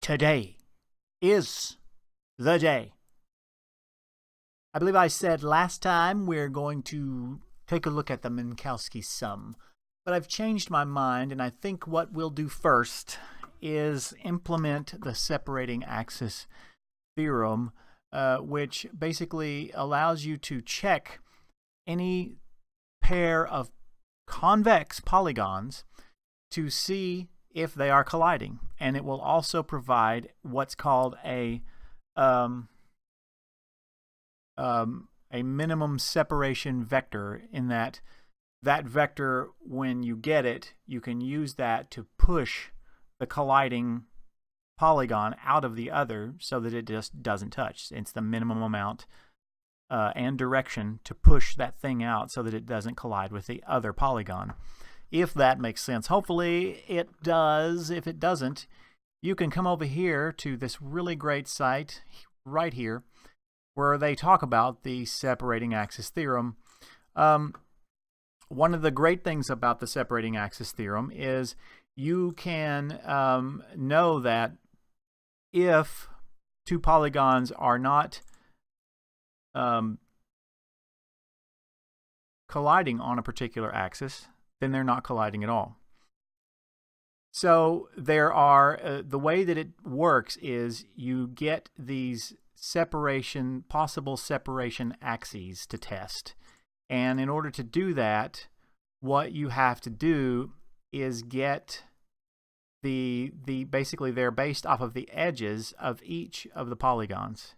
Today is the day. I believe I said last time we're going to take a look at the Minkowski sum, but I've changed my mind, and I think what we'll do first is implement the separating axis theorem, which basically allows you to check any pair of convex polygons to see if they are colliding, and it will also provide what's called a minimum separation vector, in that vector, when you get it, you can use that to push the colliding polygon out of the other so that it just doesn't touch. It's the minimum amount and direction to push that thing out so that it doesn't collide with the other polygon. If that makes sense. Hopefully it does. If it doesn't, you can come over here to this really great site right here where they talk about the separating axis theorem. One of the great things about the separating axis theorem is you can know that if two polygons are not colliding on a particular axis, then they're not colliding at all. So there are, the way that it works is you get these possible separation axes to test. And in order to do that, what you have to do is get basically they're based off of the edges of each of the polygons.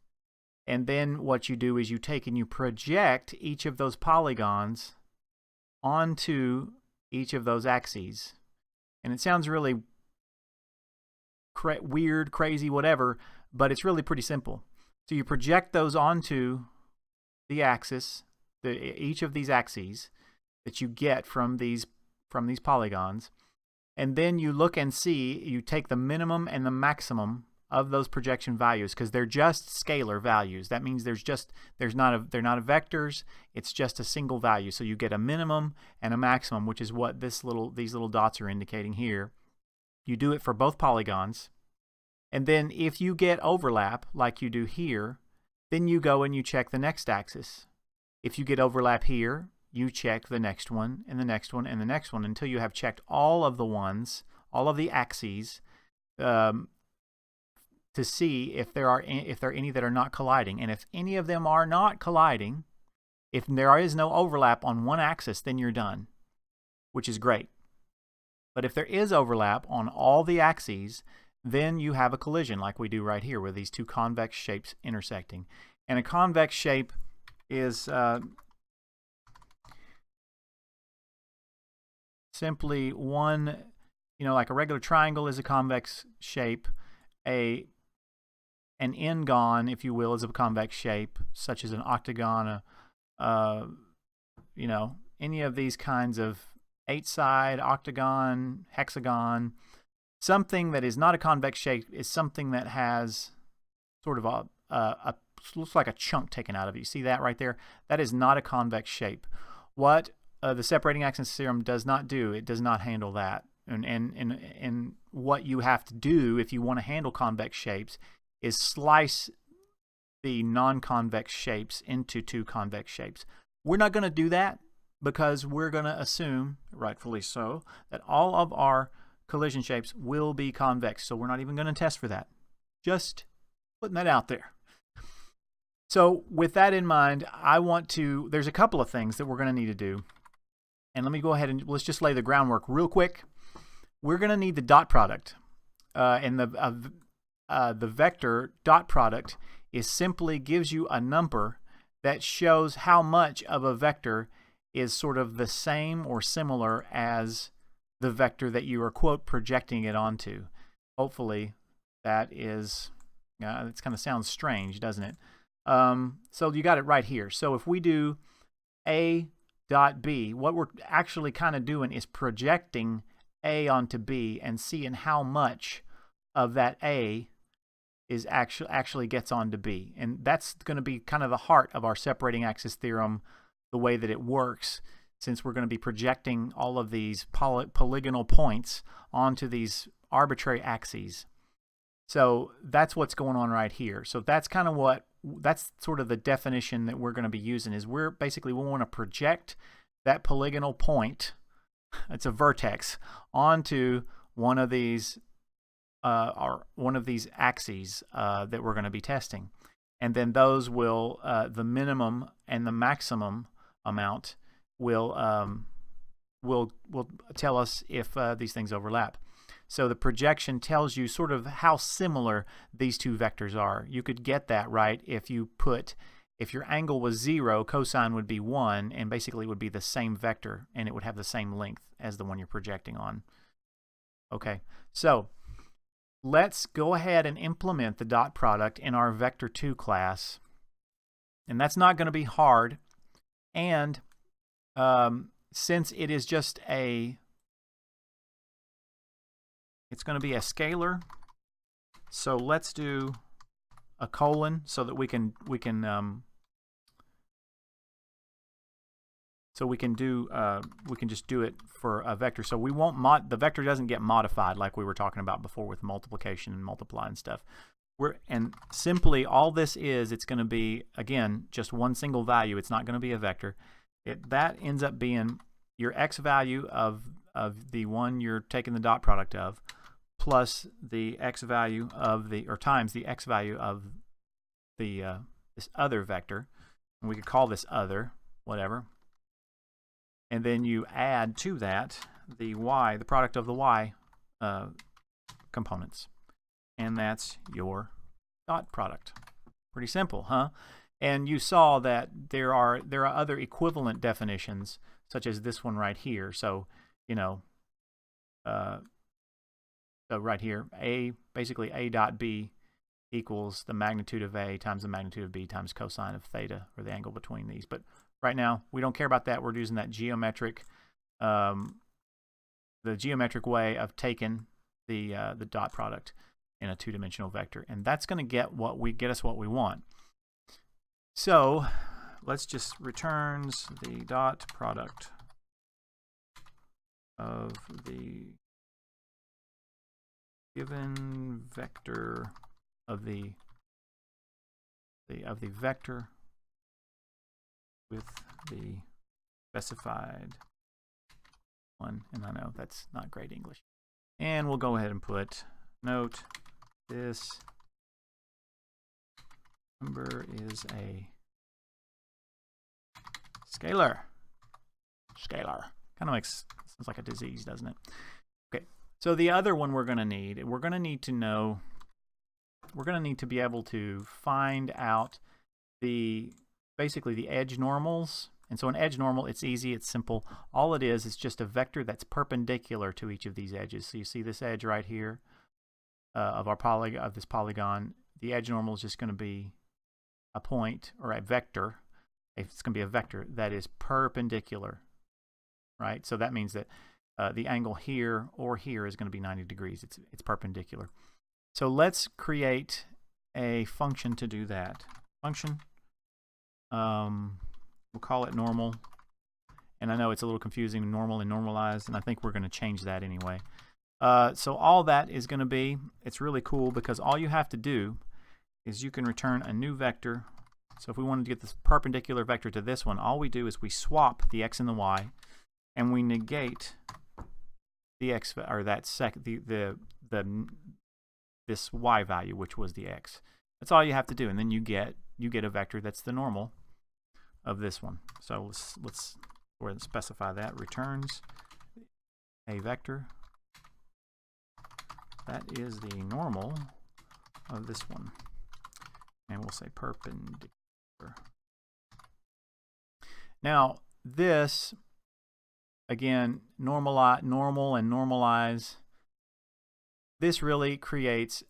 And then what you do is you take and you project each of those polygons onto each of those axes. And it sounds really weird, crazy, whatever, but it's really pretty simple. So you project those onto the axis, each of these axes that you get from these polygons, and then you look and see, you take the minimum and the maximum of those projection values, because they're just scalar values. That means they're not vectors, it's just a single value. So you get a minimum and a maximum, which is what these little dots are indicating here. You do it for both polygons, and then if you get overlap like you do here, then you go and you check the next axis. If you get overlap here, you check the next one and the next one and the next one until you have checked all of the axes, to see if there are any that are not colliding. And if any of them are not colliding, if there is no overlap on one axis, then you're done, which is great. But if there is overlap on all the axes, then you have a collision like we do right here with these two convex shapes intersecting. And a convex shape is simply one, like a regular triangle is a convex shape. An n-gon, if you will, is a convex shape, such as an octagon, any of these kinds of 8-side, octagon, hexagon. Something that is not a convex shape is something that has sort of looks like a chunk taken out of it. You see that right there? That is not a convex shape. What the separating axis theorem does not do, it does not handle that. And what you have to do if you want to handle convex shapes is slice the non-convex shapes into two convex shapes. We're not going to do that because we're going to assume, rightfully so, that all of our collision shapes will be convex. So we're not even going to test for that. Just putting that out there. So with that in mind, there's a couple of things that we're going to need to do. And let me go ahead and let's just lay the groundwork real quick. We're going to need the dot product. And the vector dot product simply gives you a number that shows how much of a vector is sort of the same or similar as the vector that you are, quote, projecting it onto. Hopefully that is, it kind of sounds strange, doesn't it? So you got it right here. So if we do A dot B, what we're actually kind of doing is projecting A onto B and seeing how much of that A is actually gets onto B. And that's going to be kind of the heart of our separating axis theorem, the way that it works, since we're going to be projecting all of these polygonal points onto these arbitrary axes. So that's what's going on right here. So that's kind of that's sort of the definition that we're going to be using, is we want to project that polygonal point, it's a vertex, onto one of these axes that we're going to be testing. And then those will, the minimum and the maximum amount will tell us if these things overlap. So the projection tells you sort of how similar these two vectors are. You could get that, right, if your angle was 0, cosine would be 1, and basically it would be the same vector, and it would have the same length as the one you're projecting on. Okay, so let's go ahead and implement the dot product in our vector2 class. And that's not going to be hard. And since it is just it's going to be a scalar, so let's do a colon so that we can just do it for a vector. So we won't the vector doesn't get modified like we were talking about before with multiplication and multiply and stuff. And simply all this is, it's going to be, again, just one single value. It's not going to be a vector. That ends up being your x value of the one you're taking the dot product of, plus the x value of times the x value of this other vector. And we could call this other, whatever. And then you add to that the product of the y components. And that's your dot product. Pretty simple, huh? And you saw that there are other equivalent definitions, such as this one right here. So, so right here, basically a dot b equals the magnitude of a times the magnitude of b times cosine of theta, or the angle between these. But right now, we don't care about that. We're using that geometric, the geometric way of taking the dot product in a two-dimensional vector, and that's going to get us what we want. So let's just returns the dot product of the given vector of the vector with the specified one. And I know that's not great English. And we'll go ahead and put note, this number is a scalar. Kind of sounds like a disease, doesn't it? Okay, so the other one we're going to need to be able to find out basically the edge normals. And so an edge normal, it's easy, it's simple. All it is just a vector that's perpendicular to each of these edges. So you see this edge right here of this polygon. The edge normal is just going to be a point, or a vector. It's going to be a vector that is perpendicular, right? So that means that the angle here or here is going to be 90 degrees. It's perpendicular. So let's create a function to do that. Function. We'll call it normal. And I know it's a little confusing, normal and normalize, and I think we're going to change that anyway. So all that is going to be, it's really cool because all you have to do is you can return a new vector. So if we wanted to get this perpendicular vector to this one, all we do is we swap the x and the y, and we negate the x, or this y value, which was the x. That's all you have to do, and then you get a vector that's the normal of this one. So let's go ahead and specify that. Returns a vector that is the normal of this one, and we'll say perpendicular. Now this, again, normal and normalize, this really creates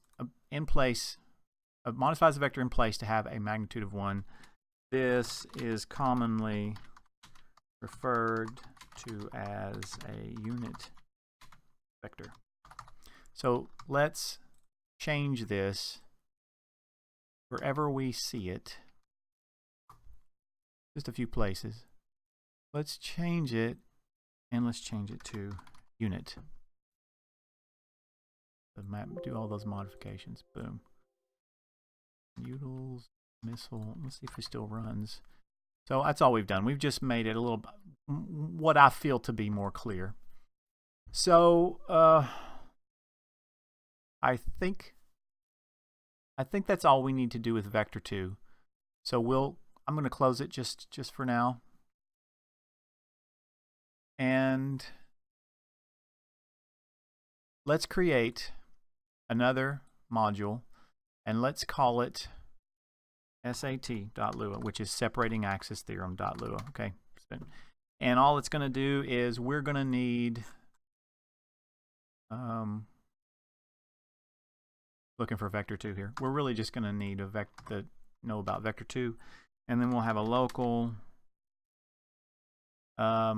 modifies the vector in place to have a magnitude of 1. This is commonly referred to as a unit vector. So let's change this wherever we see it. Just a few places. Let's change it, and let's change it to unit. the map, do all those modifications. Boom. Utils, missile. Let's see if it still runs. So that's all we've done. We've just made it a little, what I feel to be more clear. So I think that's all we need to do with vector 2. So I'm going to close it just for now. And let's create another module, and let's call it sat.lua, which is separating axis theorem.lua. Okay. And all it's going to do is we're going to need looking for vector 2 here. We're really just going to need know about vector 2, and then we'll have a local, I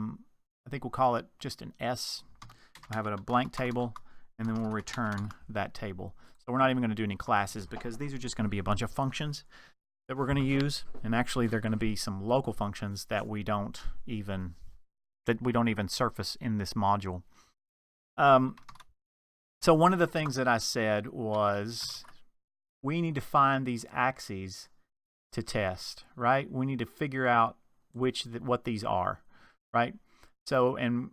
think we'll call it just an S. We'll have it a blank table, and then we'll return that table. So we're not even going to do any classes, because these are just going to be a bunch of functions that we're going to use, and actually they're going to be some local functions that we don't even surface in this module. So one of the things that I said was we need to find these axes to test, right? We need to figure out what these are, right? So and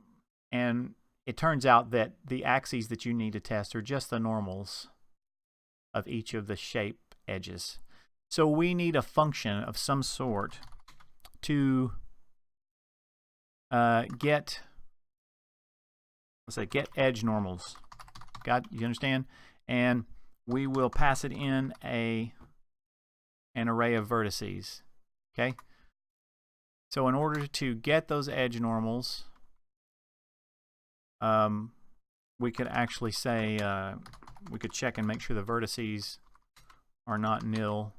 it turns out that the axes that you need to test are just the normals of each of the shape edges. So we need a function of some sort to get edge normals. You understand? And we will pass it in an array of vertices. Okay? So in order to get those edge normals, we could actually say, we could check and make sure the vertices are not nil,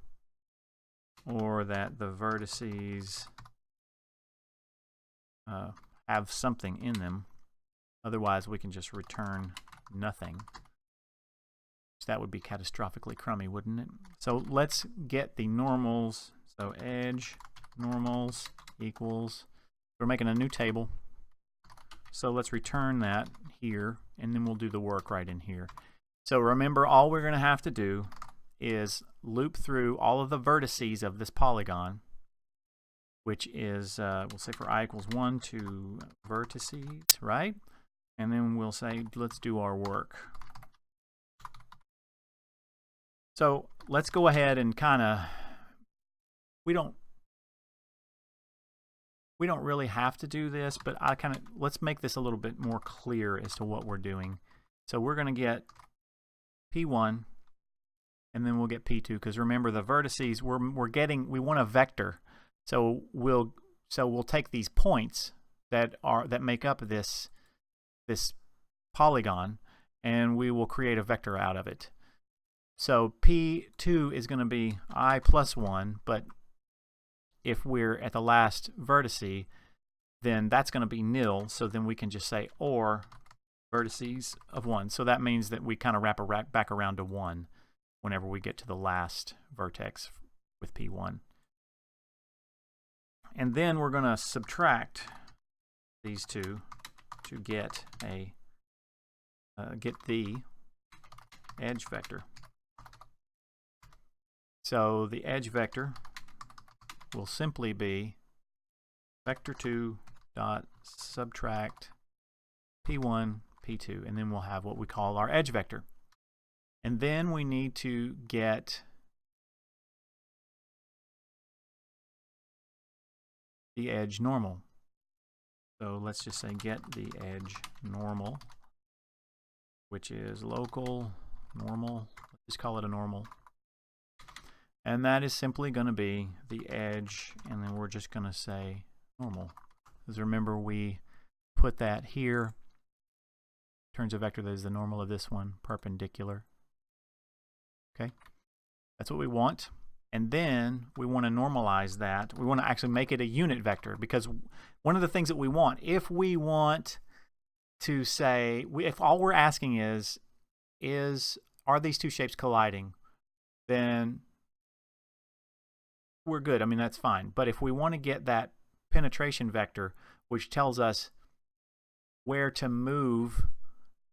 or that the vertices have something in them. Otherwise, we can just return nothing. So that would be catastrophically crummy, wouldn't it? So let's get the normals. So edge normals equals, we're making a new table. So let's return that here, and then we'll do the work right in here. So remember, all we're going to have to do is loop through all of the vertices of this polygon, which is, we'll say for I equals 1 to vertices, right? And then we'll say, let's do our work. So let's go ahead and kind of, we don't really have to do this, but let's make this a little bit more clear as to what we're doing. So we're going to get P1, and then we'll get P2, because remember the vertices we want a vector. So we'll take these points that make up this polygon, and we will create a vector out of it. So P2 is going to be I plus 1, but if we're at the last vertice, then that's going to be nil, so then we can just say or vertices of 1. So that means that we kind of wrap back around to 1 whenever we get to the last vertex with P1. And then we're going to subtract these two to get the edge vector. So the edge vector will simply be vector2 dot subtract P1 P2, and then we'll have what we call our edge vector. And then we need to get the edge normal. So let's just say get the edge normal, which is local normal. Let's just call it a normal. And that is simply going to be the edge, and then we're just going to say normal. Because remember, we put that here. Turns a vector that is the normal of this one, perpendicular. Okay, that's what we want. And then we want to normalize that. We want to actually make it a unit vector, because one of the things that we want, if we want to say, if all we're asking is are these two shapes colliding, then we're good. I mean, that's fine. But if we want to get that penetration vector, which tells us where to move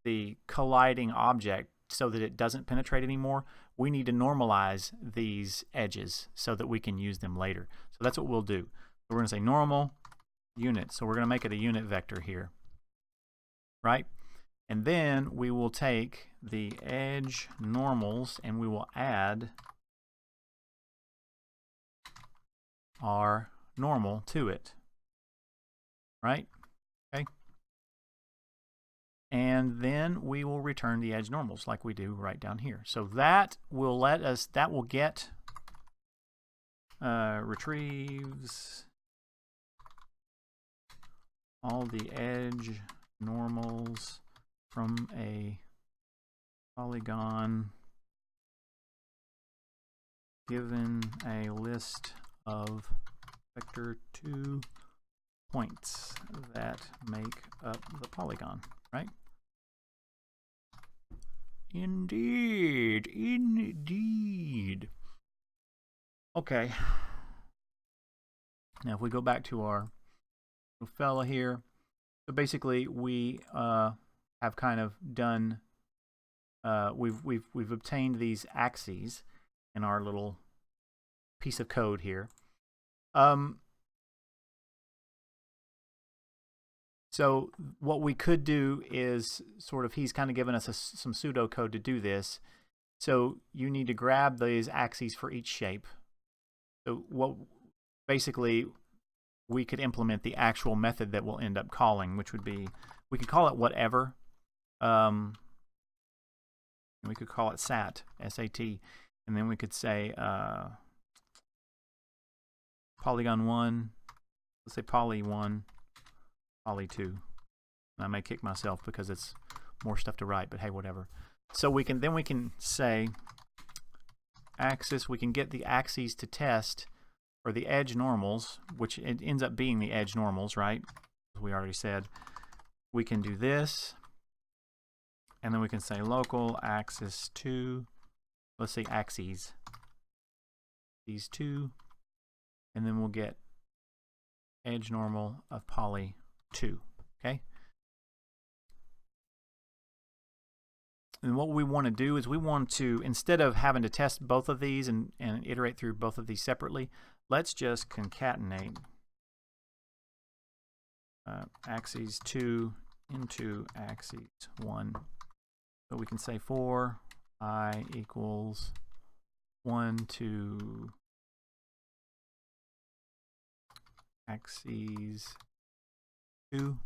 the colliding object so that it doesn't penetrate anymore, we need to normalize these edges so that we can use them later. So that's what we'll do. So we're going to say normal unit. So we're going to make it a unit vector here, right? And then we will take the edge normals and we will add our normal to it, right? Okay. And then we will return the edge normals like we do right down here. So that will get retrieves all the edge normals from a polygon given a list of vector2 points that make up the polygon, right? Indeed, indeed. Okay. Now if we go back to our little fella here, so basically we have kind of done we've obtained these axes in our little piece of code here. So what we could do is sort of, he's kind of given us some pseudocode to do this. So you need to grab these axes for each shape. So what basically we could implement the actual method that we'll end up calling, which would be, we could call it whatever. We could call it SAT, S-A-T, and then we could say polygon 1, let's say poly 1, poly 2. And I may kick myself because it's more stuff to write, but hey, whatever. So we can say axis, we can get the axes to test, or the edge normals, which it ends up being the edge normals, right? As we already said. We can do this, and then we can say local axis 2, let's say axes, these 2, and then we'll get edge normal of poly 2, okay? And what we want to do is we want to, instead of having to test both of these and iterate through both of these separately, let's just concatenate axes 2 into axes 1. So we can say for I equals 1 to axes 2.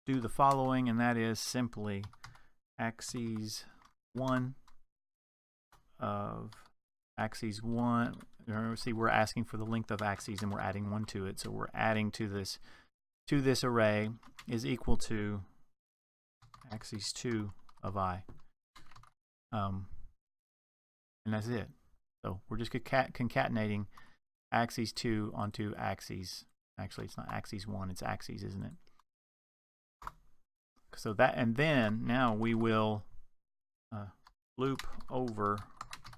Do the following, and that is simply axes 1 of axes 1. See, we're asking for the length of axes and we're adding 1 to it, so we're adding to this array is equal to axes 2 of I, and that's it. So we're just concatenating axes 2 onto axes. Actually, it's not axes 1, it's axes, isn't it? So that, and then now we will loop over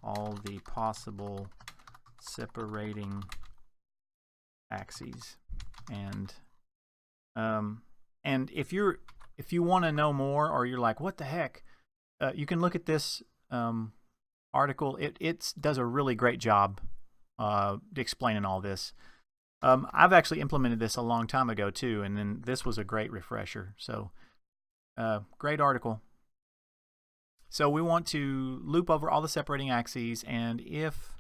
all the possible separating axes, and if you want to know more, or you're like, what the heck, you can look at this article. It does a really great job explaining all this. I've actually implemented this a long time ago too, and then this was a great refresher. So great article. So we want to loop over all the separating axes, and if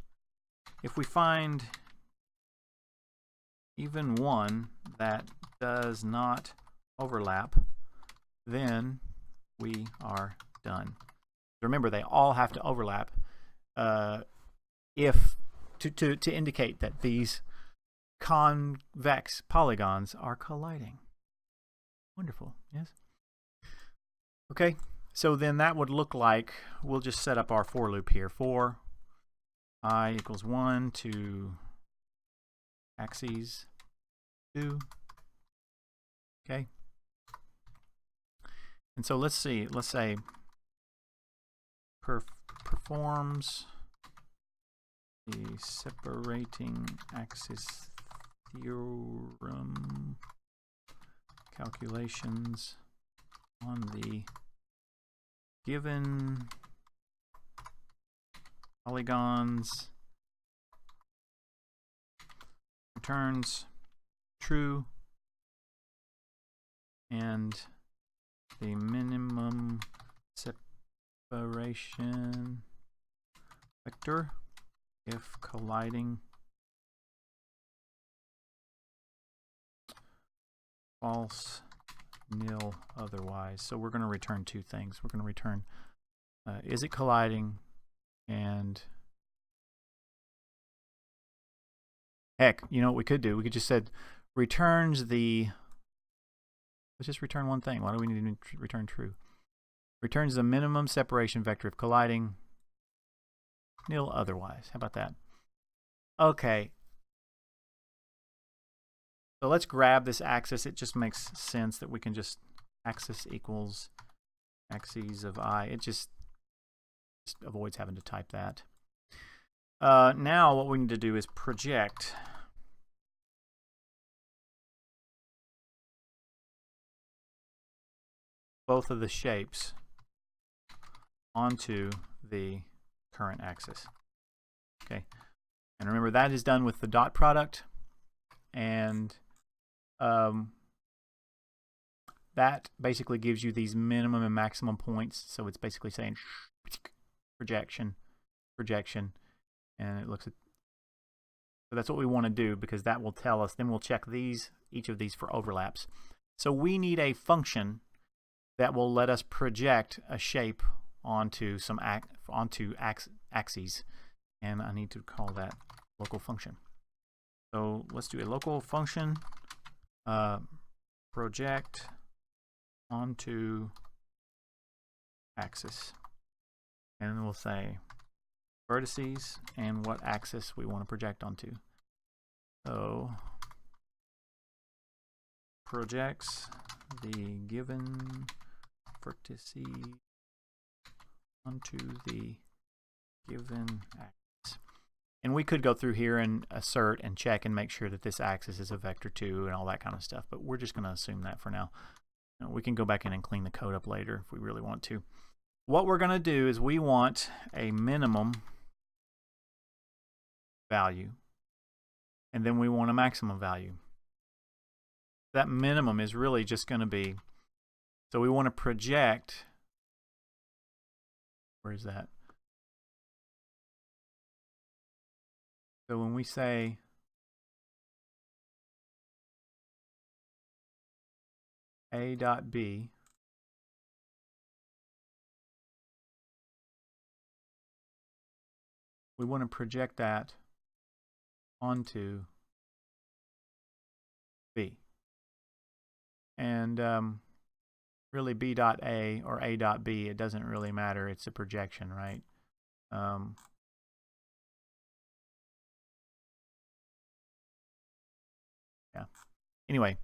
we find even one that does not overlap, then we are done. Remember, they all have to overlap if to indicate that these convex polygons are colliding. Wonderful, yes? Okay, so then that would look like, we'll just set up our for loop here. For I equals 1 to axes 2. Okay. And so let's see, let's say performs the separating axis theorem calculations on the given polygons returns true, and the minimum separation vector if colliding false, nil otherwise. So we're going to return two things. We're going to return is it colliding, and heck, you know what we could do? We could just said returns the, let's just return one thing. Why do we need to return true? Returns the minimum separation vector if colliding, nil otherwise. How about that? Okay. So let's grab this axis. It just makes sense that we can just axis equals axes of I. It just avoids having to type that. Now what we need to do is project both of the shapes onto the current axis. Okay, and remember that is done with the dot product, and that basically gives you these minimum and maximum points. So it's basically saying projection, and it looks at. So that's what we want to do, because that will tell us. Then we'll check each of these for overlaps. So we need a function that will let us project a shape onto some axes, and I need to call that local function. So let's do a local function project onto axis, and then we'll say vertices and what axis we want to project onto. So projects the given vertices onto the given axis. And we could go through here and assert and check and make sure that this axis is a vector 2 and all that kind of stuff, but we're just going to assume that for now. We can go back in and clean the code up later if we really want to. What we're going to do is we want a minimum value, and then we want a maximum value. That minimum is really just going to be, so we want to project, where is that? So when we say A dot B, we want to project that onto B. And really B dot A or A dot B, it doesn't really matter. It's a projection, right? Yeah. Anyway,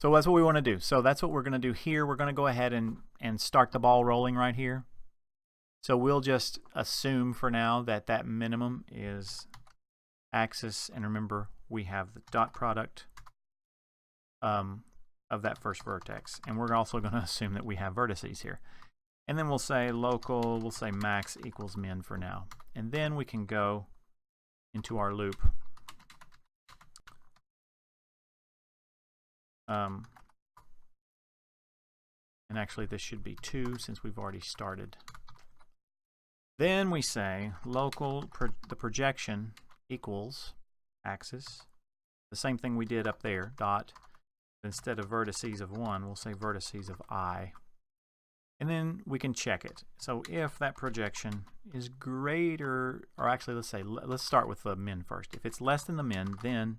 so that's what we want to do. So that's what we're going to do here. We're going to go ahead and start the ball rolling right here. So we'll just assume for now that that minimum is axis, and remember we have the dot product of that first vertex, and we're also going to assume that we have vertices here. And then we'll say local, we'll say max equals min for now, and then we can go into our loop. And actually this should be 2 since we've already started. Then we say local, the projection equals axis, the same thing we did up there, dot. Instead of vertices of 1, we'll say vertices of I. And then we can check it. So if that projection is greater, or actually let's start with the min first. If it's less than the min, then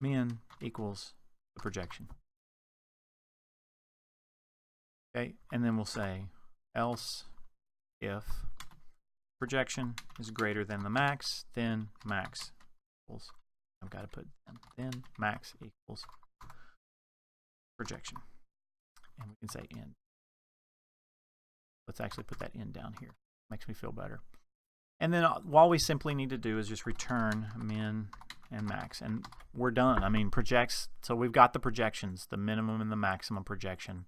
min equals the projection. Okay, and then we'll say else if projection is greater than the max, then max equals, I've got to put then max equals projection. And we can say end. Let's actually put that end down here. Makes me feel better. And then all we simply need to do is just return min and max, and we're done. I mean, projects, so we've got the projections, the minimum and the maximum projection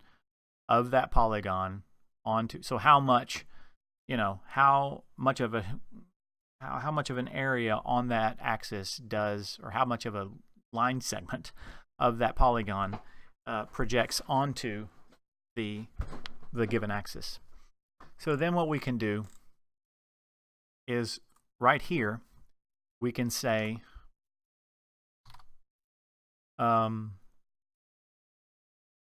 of that polygon onto, so how much, you know, how much of an area on that axis does, or how much of a line segment of that polygon projects onto the given axis. So then what we can do is right here we can say we're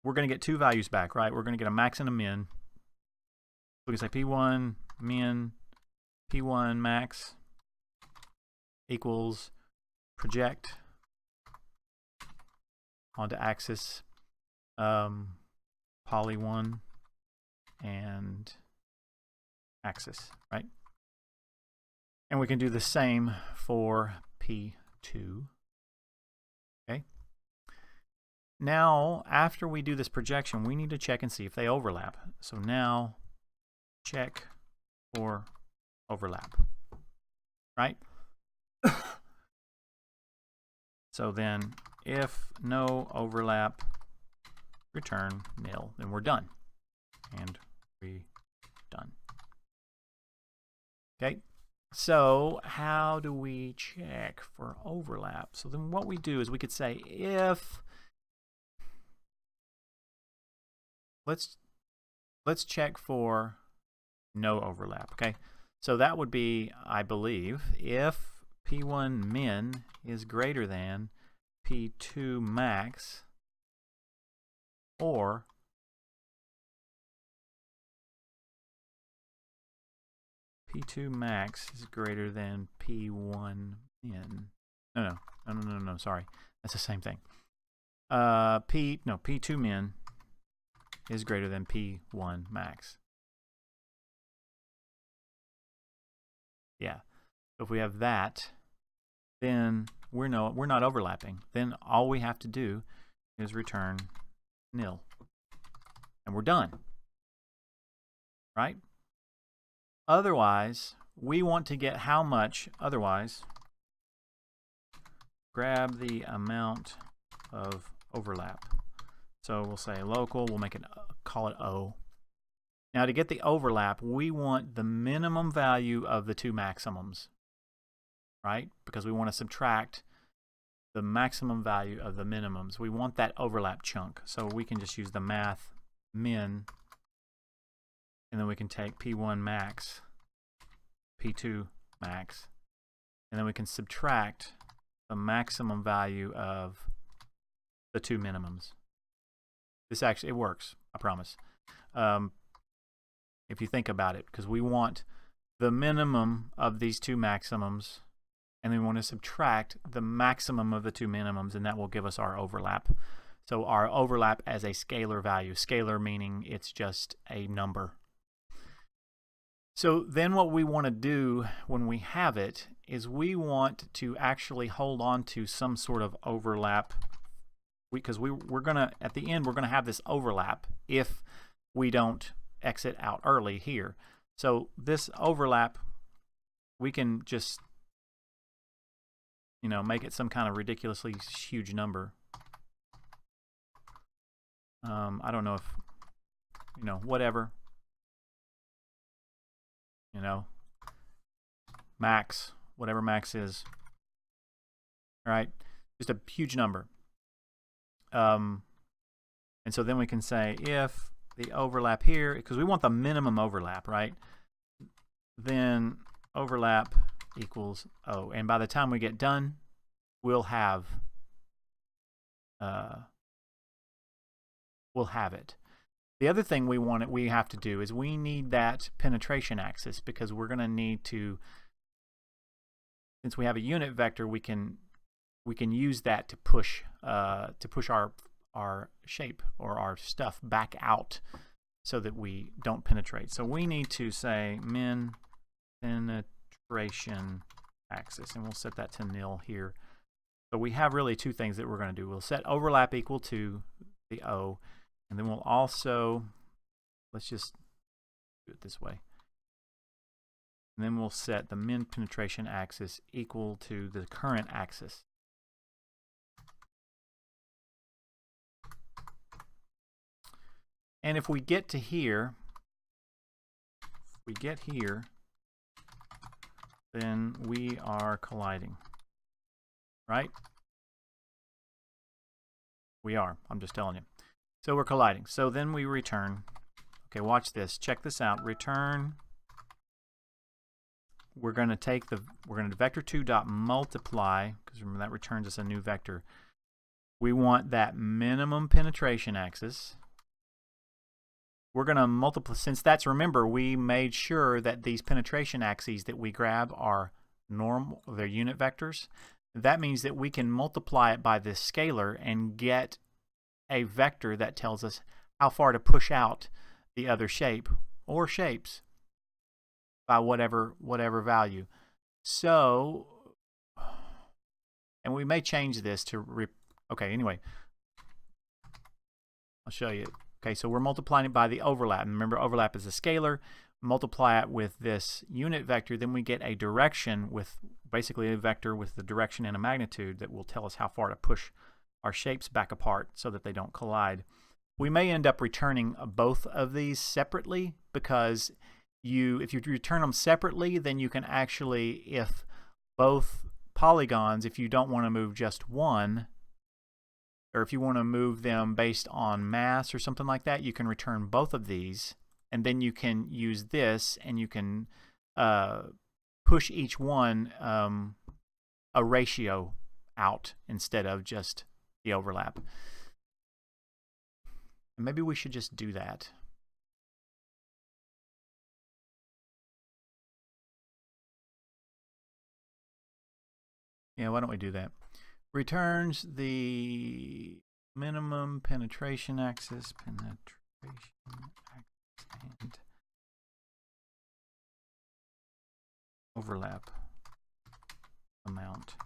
going to get two values back, right? We're going to get a max and a min. We can say P1 min, P1 max equals project onto axis poly 1 and axis, right? And we can do the same for P2. Okay. Now, after we do this projection, we need to check and see if they overlap. So now, check for overlap, right? So then, if no overlap, return nil, then we're done. And we're done. Okay. So how do we check for overlap? So then what we do is we could say if, let's check for no overlap, okay? So that would be, I believe, if P1 min is greater than P2 max, or P2 max is greater than P1 min. No, sorry. That's the same thing. P2 min is greater than P1 max. Yeah. So if we have that, then we're not overlapping. Then all we have to do is return nil. And we're done. Right? Otherwise, we want to get how much, otherwise, grab the amount of overlap. So we'll say local, we'll make it, call it O. Now to get the overlap, we want the minimum value of the two maximums, right? Because we want to subtract the maximum value of the minimums. We want that overlap chunk. So we can just use the math min, and then we can take P1 max, P2 max, and then we can subtract the maximum value of the two minimums. This actually, it works, I promise. If you think about it, because we want the minimum of these two maximums, and then we want to subtract the maximum of the two minimums, and that will give us our overlap. So our overlap as a scalar value, scalar meaning it's just a number. So then what we want to do when we have it is we want to actually hold on to some sort of overlap, because we're going to, at the end, we're going to have this overlap if we don't exit out early here. So this overlap, we can just, you know, make it some kind of ridiculously huge number. I don't know if, you know, whatever. You know, max, whatever max is. All right, just a huge number. And so then we can say if the overlap here, because we want the minimum overlap, right? Then overlap equals O. And by the time we get done, we'll have it. The other thing we have to do is we need that penetration axis, because we're going to need to, since we have a unit vector, we can use that to push our shape or our stuff back out so that we don't penetrate. So we need to say min penetration axis, and we'll set that to nil here. So we have really two things that we're going to do. We'll set overlap equal to the O, and then we'll also, let's just do it this way. And then we'll set the min penetration axis equal to the current axis. And if we get to here, then we are colliding, right? We are. I'm just telling you. So we're colliding. So then we return. Okay, watch this. Check this out. Return. We're going to take the, we're going to vector2.multiply, because remember that returns us a new vector. We want that minimum penetration axis. We're going to multiply, since that's, remember, we made sure that these penetration axes that we grab are normal, they're unit vectors. That means that we can multiply it by this scalar and get a vector that tells us how far to push out the other shape or shapes by whatever value. So, and we may change this to, okay, anyway, I'll show you. Okay, so we're multiplying it by the overlap. Remember, overlap is a scalar. Multiply it with this unit vector, then we get a direction with basically a vector with the direction and a magnitude that will tell us how far to push our shapes back apart so that they don't collide. We may end up returning both of these separately, because if you return them separately, then you can actually, if both polygons, if you don't want to move just one, or if you want to move them based on mass or something like that, you can return both of these, and then you can use this, and you can push each one a ratio out instead of just the overlap. And maybe we should just do that. Yeah, why don't we do that? Returns the minimum penetration axis, and overlap amount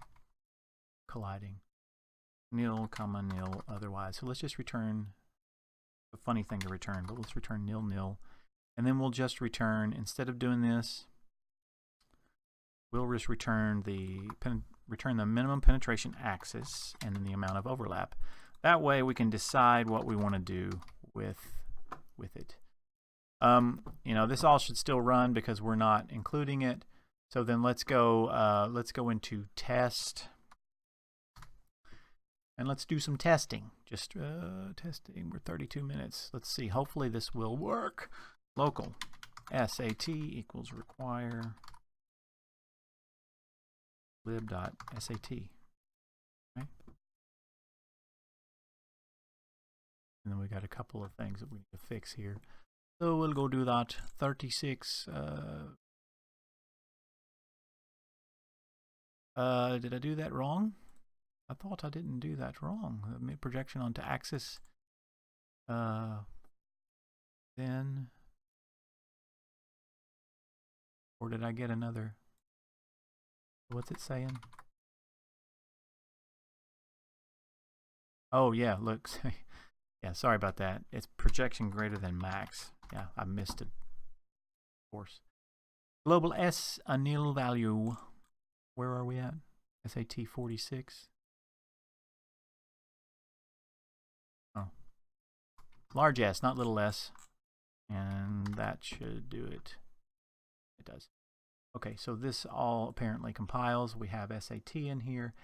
colliding, nil comma nil otherwise. So let's just return a funny thing to return, but let's return nil nil, and then we'll just return, instead of doing this, we'll just return the minimum penetration axis and then the amount of overlap. That way we can decide what we want to do with it. You know, this all should still run because we're not including it. So then let's go into test, and let's do some testing. Just testing. We're 32 minutes. Let's see. Hopefully this will work. Local SAT equals require lib.sat. Okay. And then we got a couple of things that we need to fix here. So we'll go do that. 36. Did I do that wrong? I thought I didn't do that wrong. Mid projection onto axis. Then, or did I get another? What's it saying? Oh yeah, look. Yeah, sorry about that. It's projection greater than max. Yeah, I missed it. Of course. Global S, a nil value. Where are we at? SAT 46. Oh. Large S, not little s. And that should do it. It does. Okay, so this all apparently compiles. We have SAT in here.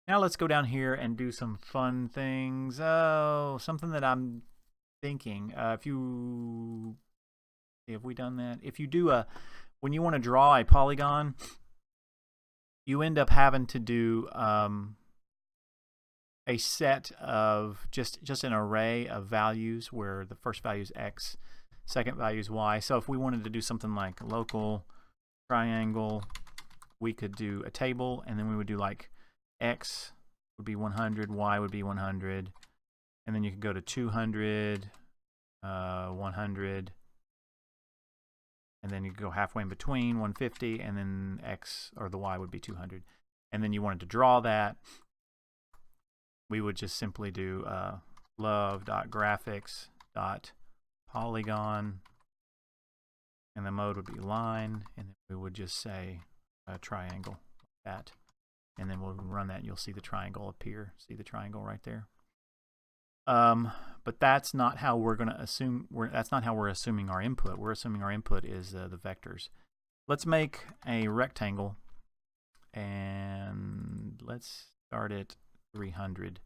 Now let's go down here and do some fun things. Oh, something that I'm thinking. Have we done that? If you do when you want to draw a polygon, you end up having to do a set of just an array of values where the first value is X, second value is Y. So if we wanted to do something like local triangle, we could do a table, and then we would do like X would be 100, Y would be 100, and then you could go to 200, 100, and then you could go halfway in between, 150, and then X or the Y would be 200. And then you wanted to draw that, we would just simply do love.graphics.polygon, and the mode would be line, and then we would just say triangle, like that. And then we'll run that, and you'll see the triangle appear. See the triangle right there? But that's not how we're going to assume. That's not how we're assuming our input. We're assuming our input is the vectors. Let's make a rectangle, and let's start at 300.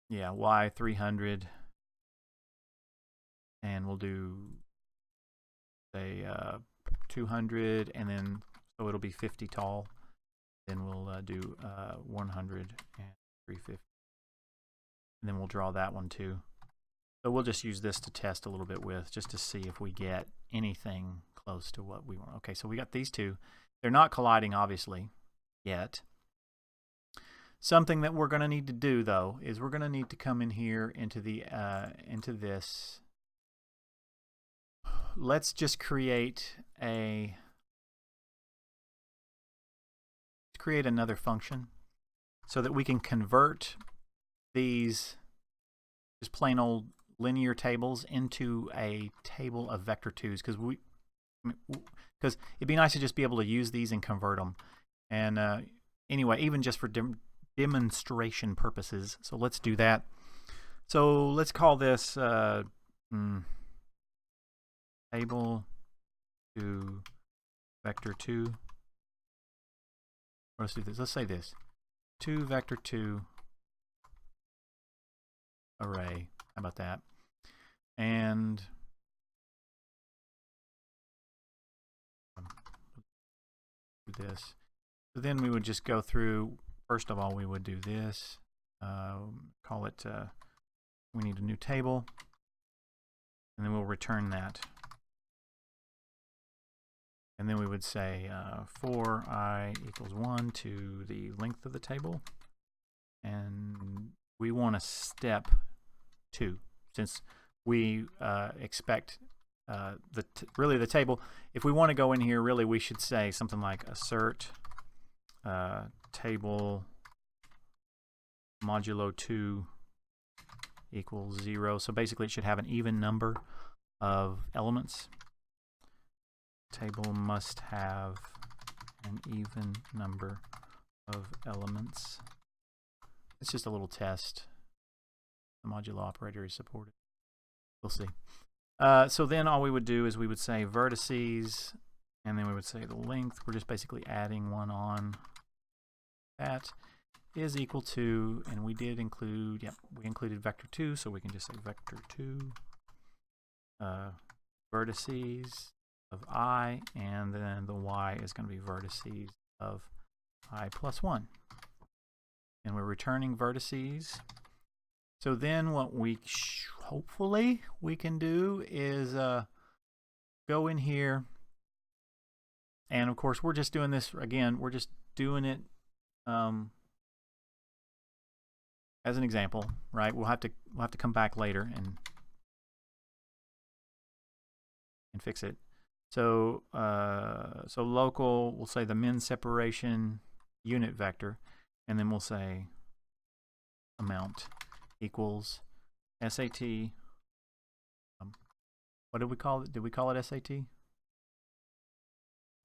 Yeah, y 300, and we'll do say 200, and then so it'll be 50 tall. Then we'll do 100 and 350, and then we'll draw that one too. So we'll just use this to test a little bit with, just to see if we get anything close to what we want. Okay, so we got these two. They're not colliding, obviously, yet. Something that we're going to need to do, though, is we're going to need to come in here into this. Let's just create another function so that we can convert these just plain old linear tables into a table of vector 2s, because it'd be nice to just be able to use these and convert them. And anyway, even just for demonstration purposes. So let's do that. So let's call this table to vector 2. Let's do this. Let's say this: 2 vector 2 array. How about that? And do this. So then we would just go through. First of all, we would do this. Call it. We need a new table, and then we'll return that. And then we would say for I equals 1 to the length of the table, and we want a step 2, since we expect really the table. If we want to go in here, really we should say something like assert table modulo 2 equals 0. So basically it should have an even number of elements. Table must have an even number of elements. It's just a little test. The modulo operator is supported. We'll see. So then all we would do is we would say vertices, and then we would say the length. We're just basically adding one on. That is equal to, and we did include, we included vector 2, so we can just say vector 2 vertices of I, and then the y is going to be vertices of I plus 1. And we're returning vertices. So then what we hopefully we can do is go in here, and of course we're just doing this again, we're just doing it as an example, right? We'll have to come back later and fix it. So so local, we'll say the min separation unit vector, and then we'll say amount equals SAT. What did we call it? Did we call it SAT? Let's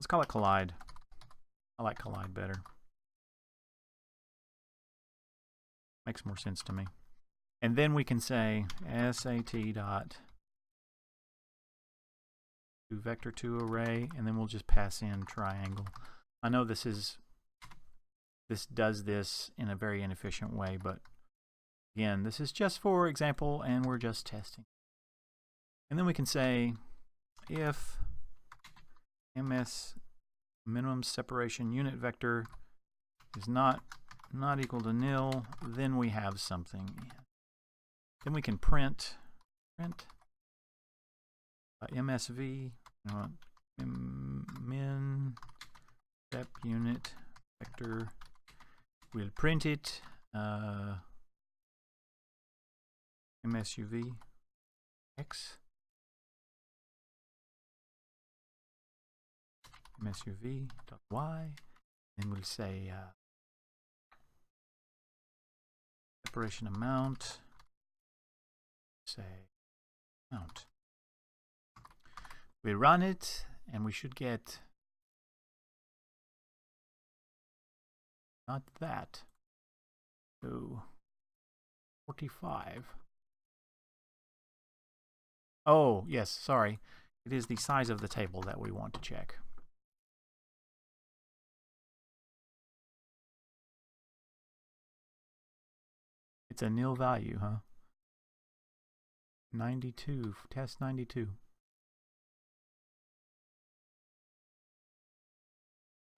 call it collide. I like collide better. Makes more sense to me. And then we can say SAT dot to vector 2 array, and then we'll just pass in triangle. I know this does this in a very inefficient way, but again, this is just for example, and we're just testing. And then we can say if ms minimum separation unit vector is not equal to nil, then we have something. Then we can print MSV min step unit vector. We'll print it MSUV x MSUV dot y, and we'll say separation amount, say amount. We run it, and we should get not that. So 45. Oh, yes, sorry. It is the size of the table that we want to check. It's a nil value, huh? 92, test 92.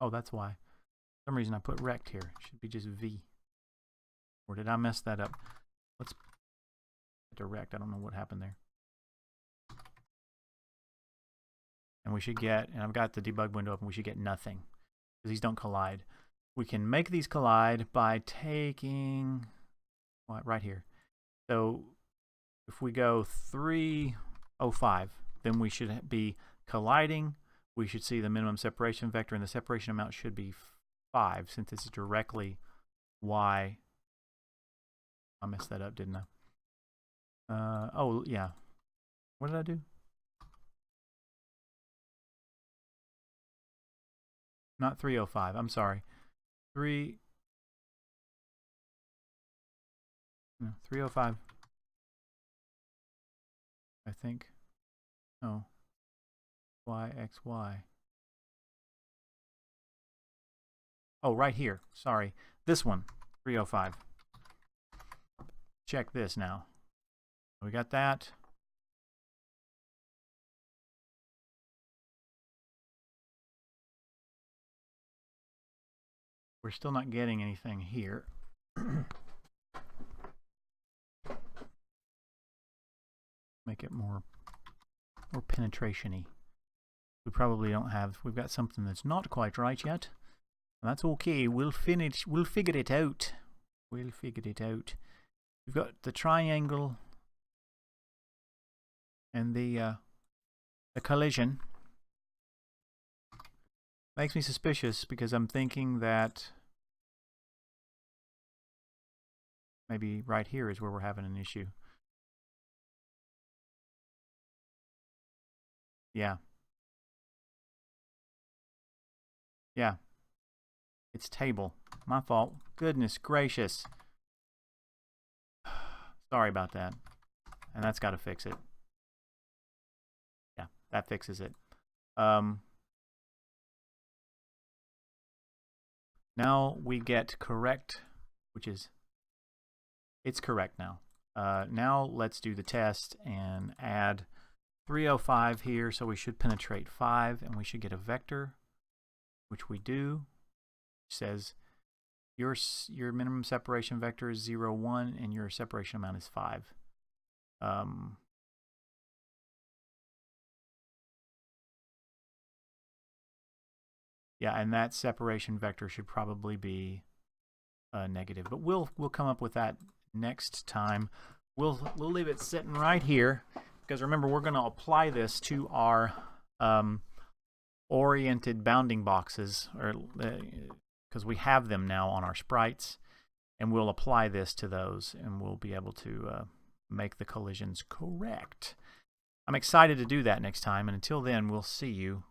Oh, that's why. For some reason I put rect here. It should be just V. Or did I mess that up? Let's direct. I don't know what happened there. And we should get, and I've got the debug window open, we should get nothing. Because these don't collide. We can make these collide by taking, right here. So if we go 305, then we should be colliding. We should see the minimum separation vector, and the separation amount should be 5, since it's directly y. I messed that up, didn't I? Oh, yeah. What did I do? Not 305. I'm sorry. 305. I think. No. YXY. Oh, right here. Sorry. This one. 305. Check this now. We got that. We're still not getting anything here. Make it more penetration-y. We probably don't have, we've got something that's not quite right yet. And that's okay. We'll figure it out. We'll figure it out. We've got the triangle and the collision. Makes me suspicious because I'm thinking that maybe right here is where we're having an issue. Yeah. Yeah. It's table. My fault. Goodness gracious. Sorry about that. And that's got to fix it. Yeah, that fixes it. Now we get correct, which is, it's correct now. Now let's do the test and add 305 here, so we should penetrate 5, and we should get a vector, which we do. Which says your minimum separation vector is 0, 1, and your separation amount is 5. Yeah, and that separation vector should probably be negative, but we'll come up with that next time. We'll leave it sitting right here because remember we're going to apply this to our oriented bounding boxes, or because we have them now on our sprites, and we'll apply this to those, and we'll be able to make the collisions correct. I'm excited to do that next time, and until then, we'll see you